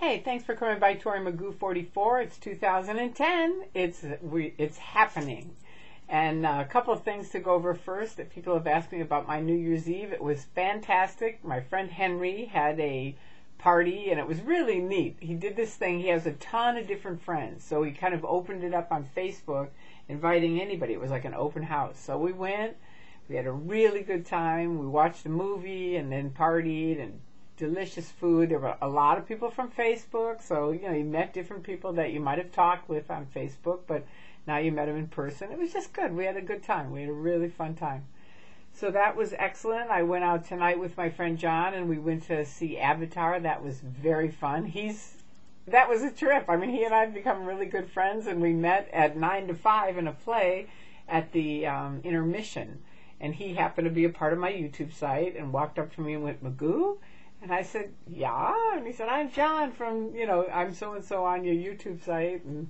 Hey, thanks for coming by Tori Magoo 44. It's 2010. It's happening. And a couple of things to go over first that people have asked me about my New Year's Eve. It was fantastic. My friend Henry had a party, and it was really neat. He did this thing. He has a ton of different friends, so he kind of opened it up on Facebook, inviting anybody. It was like an open house. So we went. We had a really good time. We watched a movie and then partied and delicious food. There were a lot of people from Facebook, so you met different people that you might have talked with on Facebook, but now you met them in person. It was just good. We had a good time. We had a really fun time. So that was excellent. I went out tonight with my friend John, and we went to see Avatar. That was very fun. That was a trip. I mean, he and I have become really good friends, and we met at 9 to 5 in a play at the intermission. And he happened to be a part of my YouTube site and walked up to me and went, "Magoo?" And I said, "Yeah." And he said, "I'm John from, I'm so-and-so on your YouTube site." And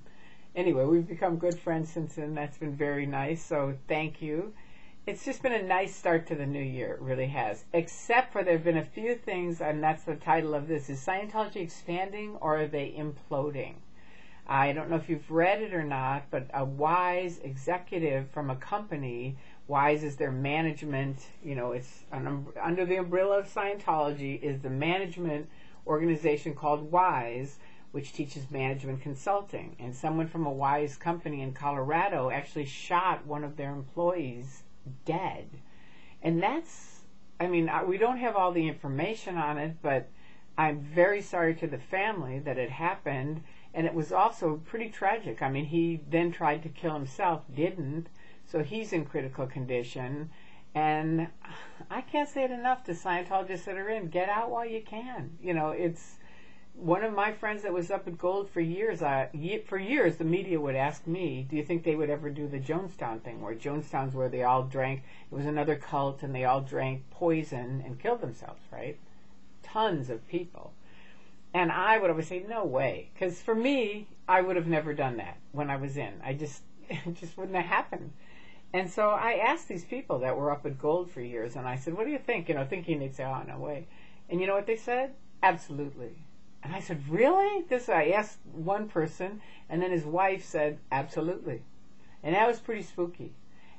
anyway, we've become good friends since then. That's been very nice. So thank you. It's just been a nice start to the new year. It really has. Except for there have been a few things, and that's the title of this. Is Scientology expanding or are they imploding? I don't know if you've read it or not, but a WISE executive from a company, WISE is their management, it's under the umbrella of Scientology, is the management organization called WISE, which teaches management consulting. And someone from a WISE company in Colorado actually shot one of their employees dead. And we don't have all the information on it, but I'm very sorry to the family that it happened. And it was also pretty tragic. I mean, he then tried to kill himself, didn't. So he's in critical condition. And I can't say it enough to Scientologists that are in. Get out while you can. It's one of my friends that was up at Gold for years. For years, the media would ask me, do you think they would ever do the Jonestown thing? Where Jonestown's where they all drank. It was another cult, and they all drank poison and killed themselves, right? Tons of people. And I would always say, no way. Because for me, I would have never done that when I was in. It just wouldn't have happened. And so I asked these people that were up at Gold for years, and I said, what do you think? Thinking they'd say, oh, no way. And you know what they said? Absolutely. And I said, really? I asked one person, and then his wife said, absolutely. And that was pretty spooky.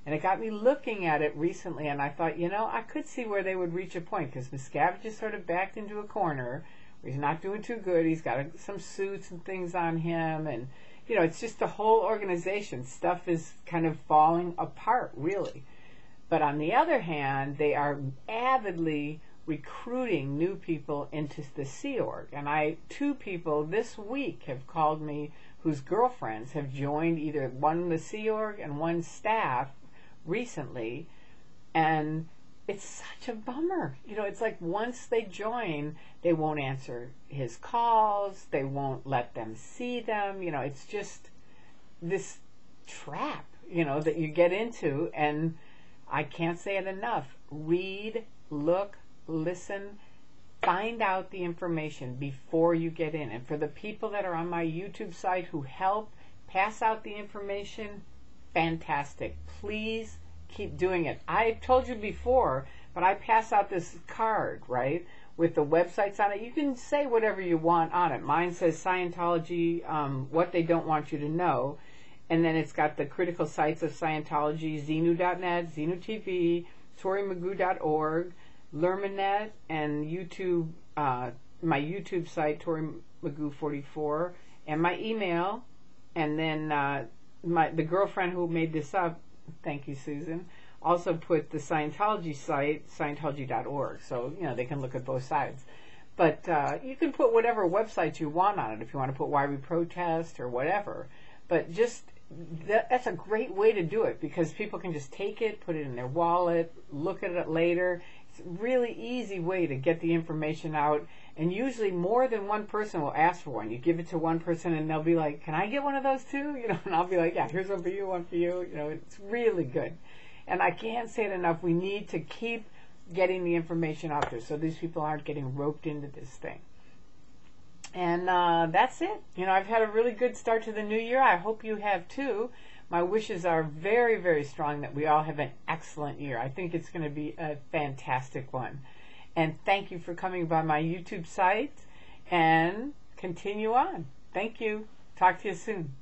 And it got me looking at it recently, and I thought, I could see where they would reach a point, because Miscavige just sort of backed into a corner. He's not doing too good. He's got some suits and things on him. And, it's just the whole organization. Stuff is kind of falling apart, really. But on the other hand, they are avidly recruiting new people into the Sea Org. And two people this week have called me whose girlfriends have joined either one the Sea Org and one staff recently. And it's such a bummer. It's like once they join, they won't answer his calls. They won't let them see them. It's just this trap, that you get into. And I can't say it enough. Read, look, listen, find out the information before you get in. And for the people that are on my YouTube site who help pass out the information, fantastic. Please keep doing it. I told you before, but I pass out this card, right, with the websites on it. You can say whatever you want on it. Mine says Scientology, what they don't want you to know. And then it's got the critical sites of Scientology, Xenu.net, Xenu TV, ToriMagoo.org, Lermanet, and YouTube, my YouTube site, Tori Magoo 44, and my email, and then the girlfriend who made this up, thank you, Susan, also put the Scientology site, Scientology.org, so they can look at both sides. But you can put whatever website you want on it, if you want to put Why We Protest or whatever. But just that's a great way to do it, because people can just take it, put it in their wallet, look at it later. It's a really easy way to get the information out, and usually more than one person will ask for one. You give it to one person and they'll be like, can I get one of those too? And I'll be like, yeah, here's one for you, one for you. It's really good. And I can't say it enough. We need to keep getting the information out there so these people aren't getting roped into this thing. And that's it. I've had a really good start to the new year. I hope you have too. My wishes are very, very strong that we all have an excellent year. I think it's going to be a fantastic one. And thank you for coming by my YouTube site. And continue on. Thank you. Talk to you soon.